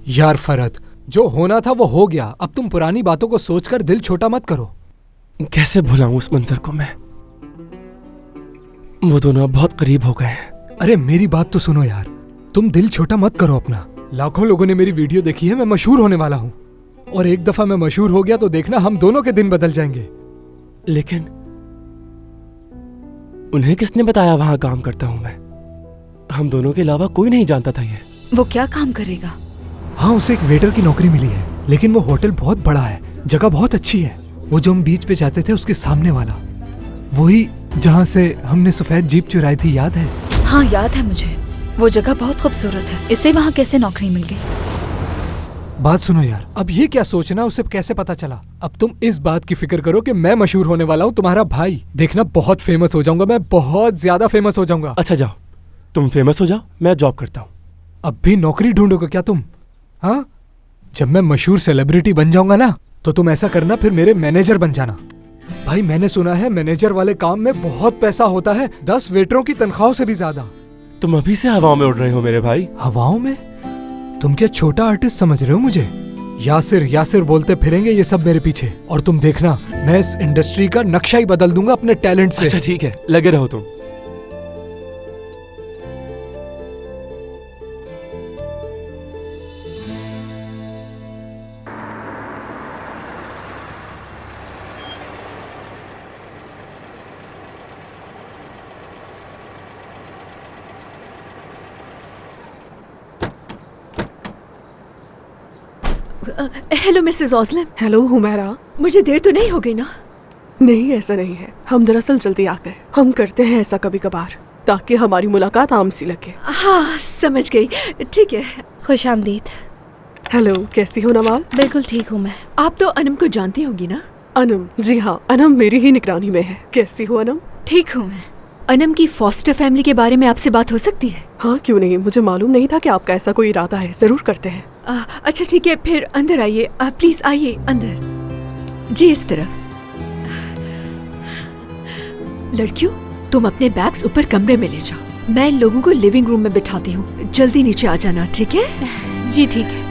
यार फरहत, जो होना था वो हो गया। अब तुम पुरानी बातों को सोचकर दिल छोटा मत करो। कैसे भुलाऊं उस मंजर को मैं? वो दोनों अब बहुत करीब हो गए हैं। अरे मेरी बात तो सुनो यार, तुम दिल छोटा मत करो अपना। लाखों लोगों ने मेरी वीडियो देखी है, मैं मशहूर होने वाला हूँ। और एक दफा मैं मशहूर हो गया तो देखना हम दोनों के दिन बदल जाएंगे। लेकिन उन्हें किसने बताया वहां काम करता हूं मैं? हम दोनों के अलावा कोई नहीं जानता था ये। वो क्या काम करेगा? हाँ, उसे एक वेटर की नौकरी मिली है, लेकिन वो होटल बहुत बड़ा है, जगह बहुत अच्छी है। वो जो हम बीच पे जाते थे उसके सामने वाला, वही जहाँ से हमने सफेद जीप चुराई थी, याद है? हाँ याद है मुझे। वो जगह बहुत खूबसूरत है। इसे वहाँ कैसे नौकरी मिल गई? बात सुनो यार, अब ये क्या सोचना उसे कैसे पता चला। अब तुम इस बात की फिक्र करो कि मैं मशहूर होने वाला हूँ, तुम्हारा भाई। देखना बहुत फेमस हो जाऊंगा मैं, बहुत ज्यादा फेमस हो जाऊंगा। अच्छा जाओ, तुम फेमस हो जाओ, मैं जॉब करता हूँ। अब भी नौकरी ढूंढोगे क्या तुम? हाँ, जब मैं मशहूर सेलिब्रिटी बन जाऊंगा ना, तो तुम ऐसा करना, फिर मेरे मैनेजर बन जाना। भाई मैंने सुना है मैनेजर वाले काम में बहुत पैसा होता है, 10 वेटरों की तनख्वाहों से भी ज्यादा। तुम अभी से हवाओं में उड़ रहे हो मेरे भाई। हवाओं में? तुम क्या छोटा आर्टिस्ट समझ रहे हो मुझे? यासिर यासिर बोलते फिरेंगे ये सब मेरे पीछे, और तुम देखना मैं इस इंडस्ट्री का नक्शा ही बदल दूंगा अपने टैलेंट से। अच्छा ठीक है, लगे रहो तुम। Hello Mrs Aslam. Hello Humaira. मुझे देर तो नहीं हो गई ना? नहीं, ऐसा नहीं है। हम दरअसल जल्दी आ गए। हम करते हैं ऐसा कभी कभार, ताकि हमारी मुलाकात आम सी लगे। हाँ समझ गई, ठीक है। खुश आमदीद। हेलो, कैसी हो नवाल? बिल्कुल ठीक हूँ मैं। आप तो अनम को जानती होंगी ना? अनम? जी हाँ, अनम मेरी ही निगरानी में है। कैसी हो अनम? ठीक हूँ मैं। अनम की फॉस्टर फैमिली के बारे में आपसे बात हो सकती है? हाँ क्यों नहीं, मुझे मालूम नहीं था कि आपका ऐसा कोई इरादा है। जरूर करते हैं। अच्छा ठीक है, फिर अंदर आइए, प्लीज आइए अंदर। जी इस तरफ। लड़कियों, तुम अपने बैग्स ऊपर कमरे में ले जाओ, मैं इन लोगों को लिविंग रूम में बिठाती हूँ। जल्दी नीचे आ जाना, ठीक है? जी ठीक है।